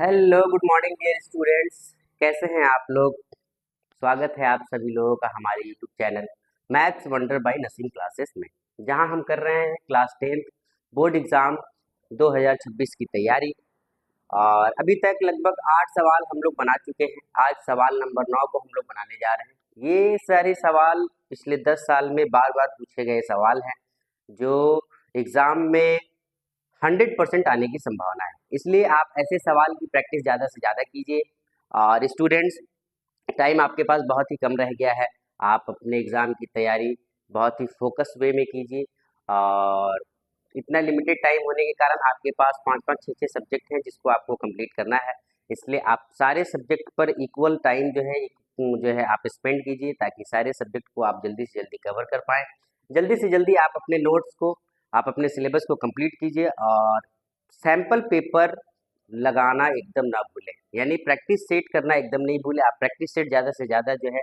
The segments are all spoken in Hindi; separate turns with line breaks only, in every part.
Hello good morning dear students. कैसे हैं आप लोग। स्वागत है आप सभी लोगों का हमारे YouTube channel Maths Wonder by Naseem Classes में, जहां हम कर रहे हैं क्लास 10 बोर्ड एग्जाम 2026 की तैयारी। और अभी तक लगभग 8 सवाल हम लोग बना चुके हैं। आज सवाल नंबर 9 को हम लोग बनाने जा रहे हैं। ये सारे सवाल पिछले 10 साल में बार बार पूछे गए सवाल हैं, जो एग्जाम में 100% आने की संभावना है। इसलिए आप ऐसे सवाल की प्रैक्टिस ज़्यादा से ज़्यादा कीजिए। और स्टूडेंट्स, टाइम आपके पास बहुत ही कम रह गया है। आप अपने एग्ज़ाम की तैयारी बहुत ही फोकस वे में कीजिए। और इतना लिमिटेड टाइम होने के कारण आपके पास 5-5, 6-6 सब्जेक्ट हैं जिसको आपको कंप्लीट करना है। इसलिए आप सारे सब्जेक्ट पर इक्वल टाइम जो है आप स्पेंड कीजिए, ताकि सारे सब्जेक्ट को आप जल्दी से जल्दी कवर कर पाएँ। जल्दी से जल्दी आप अपने नोट्स को, आप अपने सिलेबस को कंप्लीट कीजिए। और सैंपल पेपर लगाना एकदम ना भूलें, यानी प्रैक्टिस सेट करना एकदम नहीं भूलें। आप प्रैक्टिस सेट ज़्यादा से ज़्यादा जो है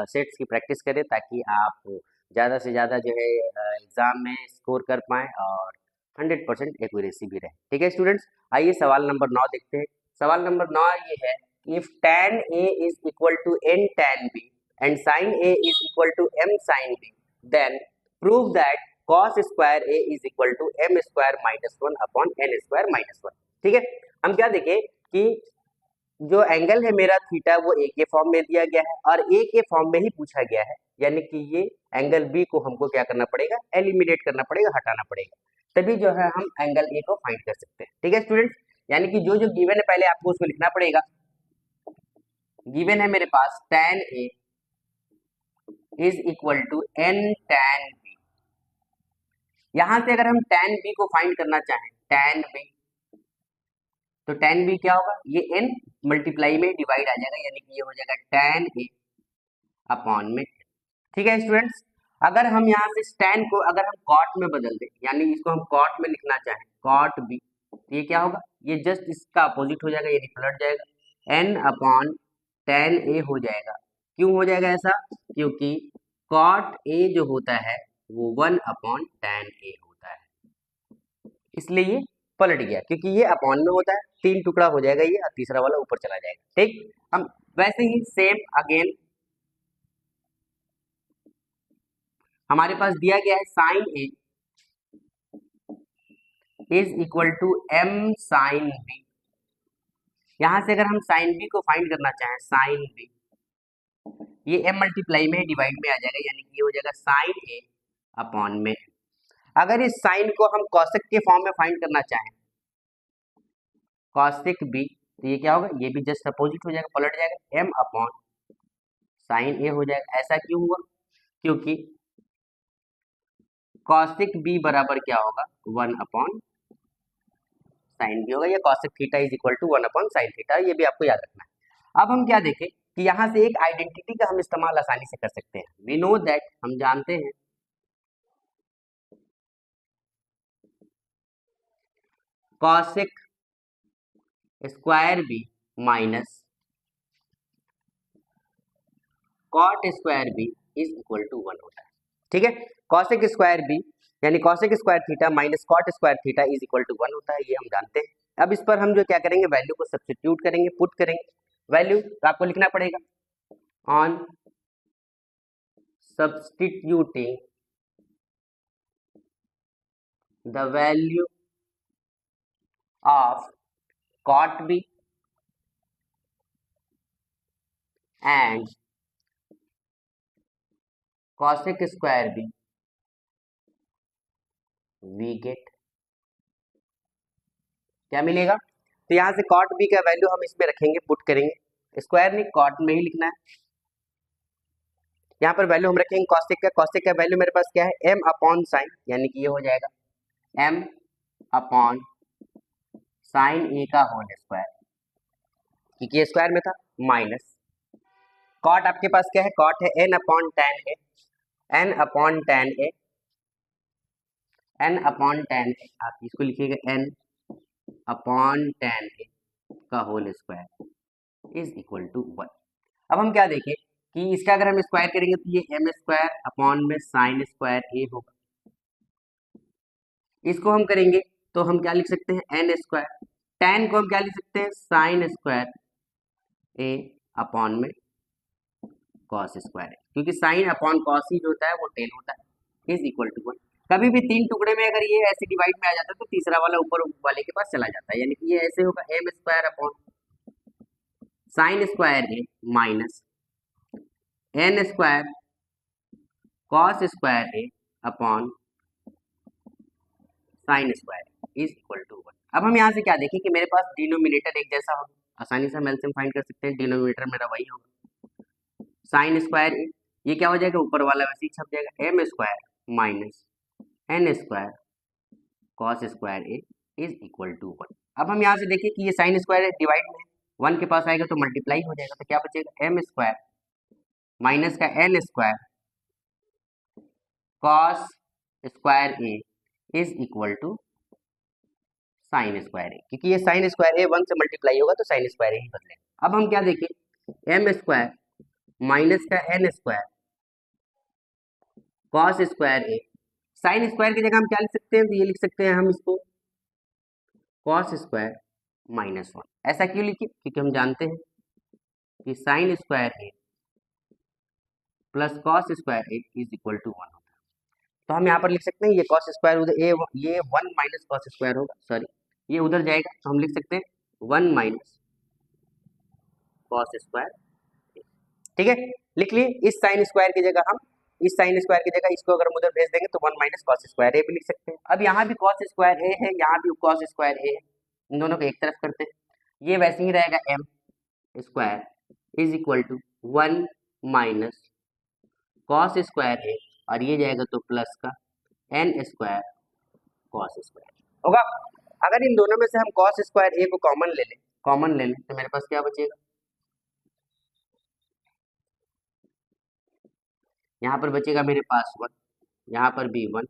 सेट्स की प्रैक्टिस करें, ताकि आप ज़्यादा से ज़्यादा जो है एग्ज़ाम में स्कोर कर पाएँ और 100% एक्यूरेसी भी रहे। ठीक है स्टूडेंट्स, आइए सवाल नंबर 9 देखते हैं। सवाल नंबर 9 ये है, if tan A is equal to n tan B and sin A is equal to m sin B, then prove that cos square A is equal to m square minus 1 upon n square minus 1। ठीक है, हम क्या देखें कि जो एंगल है मेरा थीटा वो ए के फॉर्म में दिया गया है और ए के फॉर्म में ही पूछा गया है, यानी कि ये एंगल बी को हमको क्या करना पड़ेगा, एलिमिनेट करना पड़ेगा, हटाना पड़ेगा, तभी जो है हम एंगल ए को फाइंड कर सकते हैं। ठीक है स्टूडेंट्स, यानी कि जो जो गिवन है पहले आपको उसको लिखना पड़ेगा। गिवन है मेरे पास tan A is equal to n tan b। यहां से अगर हम tan b को फाइंड करना चाहें, tan b, तो tan b क्या होगा, ये n मल्टीप्लाई में डिवाइड आ जाएगा, यानी कि ये हो जाएगा tan a अपॉन में। ठीक है स्टूडेंट्स, अगर हम यहाँ से tan को अगर हम cot में बदल दें, यानी इसको हम cot में लिखना चाहें, cot b, तो ये क्या होगा, ये जस्ट इसका अपोजिट हो जाएगा, यानी पलट जाएगा, n अपॉन tan a हो जाएगा। क्यों हो जाएगा ऐसा, क्योंकि cot a जो होता है वो 1 अपॉन tan a होता है, इसलिए ये पलट गया, क्योंकि ये अपॉन में होता है, 3 टुकड़ा हो जाएगा ये, और तीसरा वाला ऊपर चला जाएगा। ठीक, हम वैसे ही सेम अगेन हमारे पास दिया गया है sine A is equal to m sine B. यहां से अगर हम साइन बी को फाइंड करना चाहें, साइन बी, ये m मल्टीप्लाई में डिवाइड में आ जाएगा, यानी कि ये हो जाएगा साइन ए अपॉन में। अगर इस साइन को हम कॉसेक के फॉर्म में फाइंड करना चाहें, कॉसेक बी, तो ये क्या होगा, ये भी जस्ट अपोजिट हो जाएगा, पलट जाएगा, m अपॉन साइन ए हो जाएगा। ऐसा क्यों हुआ, क्योंकि कॉसेक बी बराबर क्या होगा, 1 अपॉन साइन बी होगा, या cosec theta is equal to 1 upon sine theta, ये भी आपको याद रखना है। अब हम क्या देखें कि यहाँ से एक आइडेंटिटी का हम इस्तेमाल आसानी से कर सकते हैं। वी नो दैट, हम जानते हैं cosec square B minus cot square B is equal to 1 होता है। ठीक है, कॉसेक स्क्वायर बी यानी cosec square theta minus cot square theta is equal to 1 होता है, ये हम जानते हैं। अब इस पर हम जो क्या करेंगे, वैल्यू को सब्स्टिट्यूट करेंगे, पुट करेंगे। वैल्यू तो आपको लिखना पड़ेगा, on substituting the value of cot b and cosec square b, we get क्या मिलेगा, तो यहां से cot b का वैल्यू हम इसमें रखेंगे, पुट करेंगे, स्क्वायर नहीं cot में ही लिखना है। यहाँ पर वैल्यू हम रखेंगे कॉसेक का वैल्यू मेरे पास क्या है, m अपॉन साइन, यानी कि ये हो जाएगा m अपॉन साइन ए का होल स्क्वायर, क्योंकि ये स्क्वायर में था, माइनस कॉट आपके पास क्या है, कॉट है n upon tan A, n upon tan A, n upon tan A, आप इसको लिखिएगा n अपॉन टेन ए का whole square is equal to 1। अब हम क्या देखें कि इसका अगर हम स्क्वायर करेंगे तो ये m स्क्वायर अपॉन में साइन स्क्वायर ए होगा। इसको हम करेंगे तो हम क्या लिख सकते हैं, n स्क्वायर, tan को हम क्या लिख सकते हैं, साइन स्क्वायर ए अपॉन में कॉस स्क्वायर ए, क्योंकि साइन अपॉन कॉस ही जो होता है वो टेन होता है, इज इक्वल टू 1। कभी भी तीन टुकड़े में अगर ये ऐसे डिवाइड में आ जाता है तो तीसरा वाला ऊपर वाले के पास चला जाता है, यानी कि ये ऐसे होगा M square upon sine square A minus N square cos square A upon sine square is equal to 1। अब हम यहाँ से क्या देखें कि मेरे पास डिनोमिनेटर एक जैसा होगा, आसानी से हम एलसीएम फाइंड कर सकते हैं, डिनोमिनेटर मेरा वही होगा साइन स्क्वायर ए, ये क्या हो जाएगा ऊपर वाला वैसे ही छप जाएगा, M square minus N square cos square A is equal to 1। अब हम यहाँ से देखें कि ये साइन स्क्वायर डिवाइड में 1 के पास आएगा तो मल्टीप्लाई हो जाएगा, तो क्या बचेगा एम स्क्वायर माइनस का N square cos square A is equal to sine square A, क्योंकि ये साइन स्क्वायर ए 1 से मल्टीप्लाई होगा तो साइन स्क्वायर ए ही बदलेगा। अब हम क्या देखें, एम स्क्वायर माइनस का एन स्क्वायर कॉस स्क्वायर ए, साइन स्क्वायर की जगह हम क्या लिख सकते हैं, तो ये लिख सकते हैं हम इसको कॉस स्क्वायर माइनस 1। ऐसा क्यों लिखे, क्योंकि हम जानते हैं कि sine square A plus cos square A is equal to 1 होता है। तो हम यहाँ पर लिख सकते हैं ये कॉस स्क्वायर उधर ए, ये 1 माइनस कॉस स्क्वायर होगा, सॉरी ये उधर जाएगा, तो हम लिख सकते हैं 1 माइनस कॉस स्क्वायर, ठीक है लिख लिए। इस साइन स्क्वायर की जगह हम इस साइन स्क्वायर की जगह इसको अगर हम उधर भेज देंगे तो 1 माइनस कॉस स्क्वायर ए भी लिख सकते हैं। अब यहाँ भी कॉस स्क्वायर ए है, यहाँ भी कॉस स्क्वायर ए है, इन दोनों को एक तरफ करते हैं, ये वैसे ही रहेगा M square is equal to 1 minus cos square A, और ये जाएगा तो प्लस का एन स्क्वायर कॉस स्क्वायर होगा। अगर इन दोनों में से हम कॉस स्क्वायर ए को कॉमन ले लें तो मेरे पास क्या बचेगा, यहाँ पर बचेगा मेरे पास 1, यहाँ पर भी 1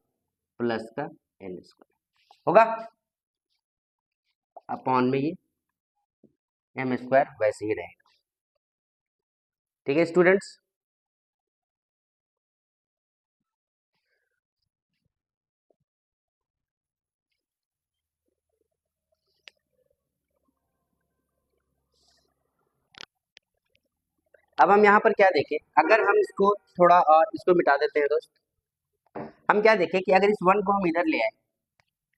प्लस का एन स्क्वायर होगा अपॉन में ये एम स्क्वायर वैसे ही रहेगा। ठीक है स्टूडेंट्स, अब हम यहाँ पर क्या देखें, अगर हम इसको थोड़ा और इसको मिटा देते हैं दोस्त, हम क्या देखें कि अगर इस 1 को हम इधर ले आए,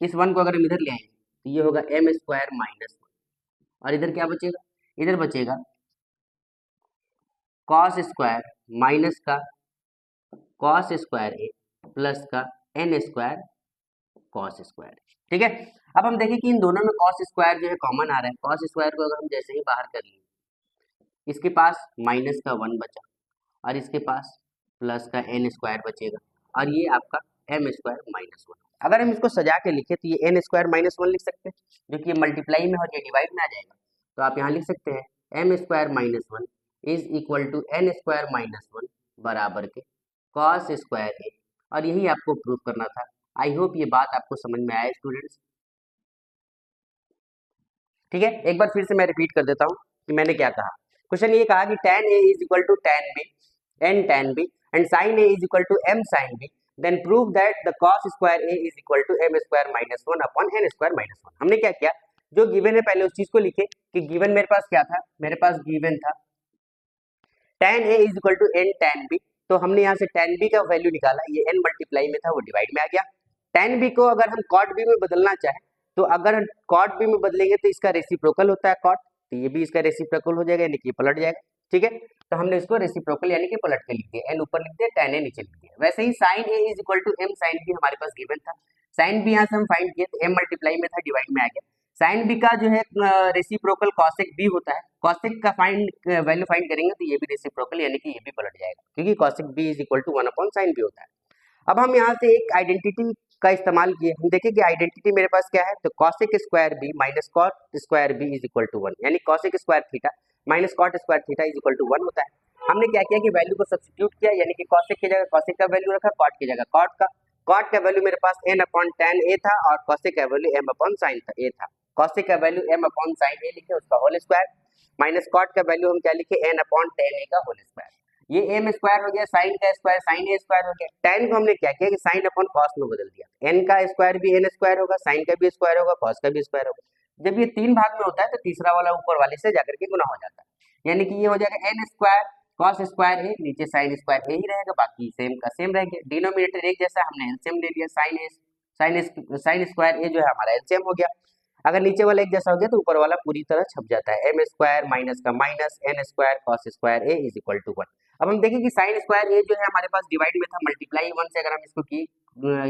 इस 1 को अगर हम इधर ले आएंगे तो ये होगा एम स्क्वायर माइनस 1, और इधर क्या बचेगा, इधर बचेगा कॉस स्क्वायर माइनस का कॉस स्क्वायर ए प्लस का एन स्क्वायर कॉस स्क्वायर। ठीक है, अब हम देखें कि इन दोनों में कॉस स्क्वायर जो है कॉमन आ रहा है, कॉस स्क्वायर को अगर हम जैसे ही बाहर कर लिए, इसके पास माइनस का 1 बचा और इसके पास प्लस का एन स्क्वायर बचेगा, और ये आपका एम स्क्वायर माइनस 1। अगर हम इसको सजा के लिखे तो ये एन स्क्वायर माइनस 1 लिख सकते हैं, जो कि ये मल्टीप्लाई में और ये डिवाइड में आ जाएगा, तो आप यहाँ लिख सकते हैं M square minus 1 is equal to N square minus 1 बराबर के कॉस स्क्वायर ए, और यही आपको प्रूव करना था। आई होप ये बात आपको समझ में आए स्टूडेंट्स। ठीक है, एक बार फिर से मैं रिपीट कर देता हूँ कि मैंने क्या कहा। क्वेश्चन ये कहा कि tan a is equal to tan b n tan b and sin a is equal to m sin b, then prove that the cos square a is equal to m square minus 1 upon n square minus 1। हमने क्या किया, जो गिवन है पहले उस चीज को लिखे कि गिवन मेरे पास क्या था, मेरे पास गिवन था tan a is equal to n tan b, तो हमने यहाँ से tan b का वैल्यू निकाला, ये n मल्टीप्लाई में था वो डिवाइड में आ गया। tan b को अगर हम cot b में बदलना चाहें तो अगर cot b में बदलेंगे तो इसका रेसिप्रोकल होता है cot, तो ये भी इसका रेसिप्रोकल हो जाएगा, यानी कि पलट जाएगा। ठीक है, तो हमने इसको रेसिप्रोकल यानी कि पलट के लिख दिया, n ऊपर लिख दिया tan a नीचे लिख दिया। वैसे ही sin a is equal to m sin b हमारे पास गिवन था, sin b यहाँ से हम फाइंड किए तो m मल्टीप्लाई में था डिवाइड में आ गया। sin b का जो है रेसिप्रोकल cosec b होता है, cosec का वैल्यू फाइंड करेंगे तो ये भी रेसिप्रोकल यानी कि ये भी पलट जाएगा, क्योंकि cosec b is equal to 1 upon sin b होता है। अब हम यहाँ से एक आइडेंटिटी का इस्तेमाल किए, हम देखें कि आइडेंटिटी मेरे पास क्या है, तो cosec square b minus cot square b is equal to 1, यानी cosec square theta minus cot square theta is equal to 1 होता है। हमने क्या किया कि वैल्यू को सब्स्टिट्यूट किया, यानी कि cosec की जगह cosec का वैल्यू रखा, cot की जगह cot का वैल्यू मेरे पास n अपॉन tan a था और cosec का value m upon sin a था। cosec का value m upon sin a लिखे, उसका होल स्क्वायर, माइनस cot का वैल्यू हम क्या लिखे, n अपॉन tan a का होल स्क्वायर। ये m स्क्वायर हो गया, साइन का स्क्वायर साइन a स्क्वायर हो गया। tan को हमने क्या किया कि साइन अपॉन कॉस में बदल दिया, n का स्क्वायर भी n स्क्वायर होगा, साइन का भी स्क्वायर होगा, कॉस का भी स्क्वायर होगा। जब ये 3 भाग में होता है तो तीसरा वाला ऊपर वाले से जाकर के गुना हो जाता है, यानी कि ये हो जाएगा एन स्क्वायर कॉस स्क्वायर ए, नीचे साइन स्क्वायर ए ही रहेगा, बाकी सेम का सेम रह गया। डिनोमिनेटर एक जैसा, हमने एलसीएम ले लिया, साइन स्क्वायर ए जो है हमारा एलसीएम हो गया। अगर नीचे वाला एक जैसा हो गया तो ऊपर वाला पूरी तरह छप जाता है, एम स्क्वायर माइनस का minus N square cos square A is equal to 1। अब हम देखें कि साइन स्क्वायर ए जो है हमारे पास डिवाइड में था मल्टीप्लाई 1 से, अगर हम इसको की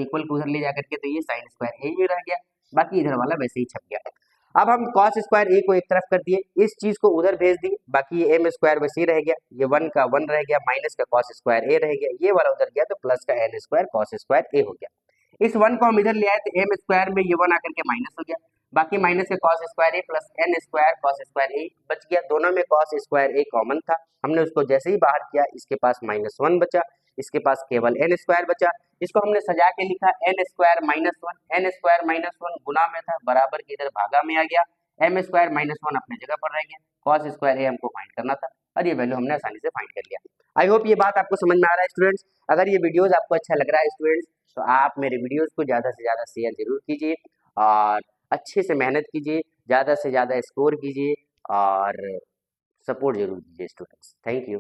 इक्वल को उधर ले जाकर के तो ये साइन स्क्वायर ए ही रह गया, बाकी इधर वाला वैसे ही छप गया। अब हम कॉस स्क्वायर ए को एक तरफ कर दिए, इस चीज को उधर भेज दिए, बाकी ये एम स्क्वायर वैसे ही रह गया, ये 1 का 1 रह गया, माइनस का कॉस स्क्वायर ए रह गया, ये वाला उधर गया तो प्लस का एन स्क्वायर कॉस स्क्वायर ए हो गया। इस 1 को हम इधर ले आए तो एम स्क्वायर में ये 1 आकर के माइनस हो गया, बाकी माइनस के cos square A plus N square cos square A बच गया। दोनों में कॉस स्क्वायर ए कॉमन था, हमने उसको जैसे ही बाहर किया इसके पास -1 बचा, इसके पास केवल एन स्क्वायर बचा। इसको हमने सजा के लिखा एन स्क्वायर -1, एन स्क्वायर -1 गुना में था, बराबर के इधर भागा में आ गया, एम स्क्वायर -1 अपने जगह पर रह गया, कॉस स्क्वायर ए हमको फाइंड करना था और ये वैल्यू हमने आसानी से फाइंड कर लिया। आई होप ये बात आपको समझ में आ रहा है स्टूडेंट्स। अगर ये वीडियोस आपको अच्छा लग रहा है स्टूडेंट्स तो आप मेरे वीडियोस को ज़्यादा से ज़्यादा शेयर जरूर कीजिए और अच्छे से मेहनत कीजिए, ज़्यादा से ज़्यादा स्कोर कीजिए और सपोर्ट जरूर कीजिए स्टूडेंट्स। Thank you.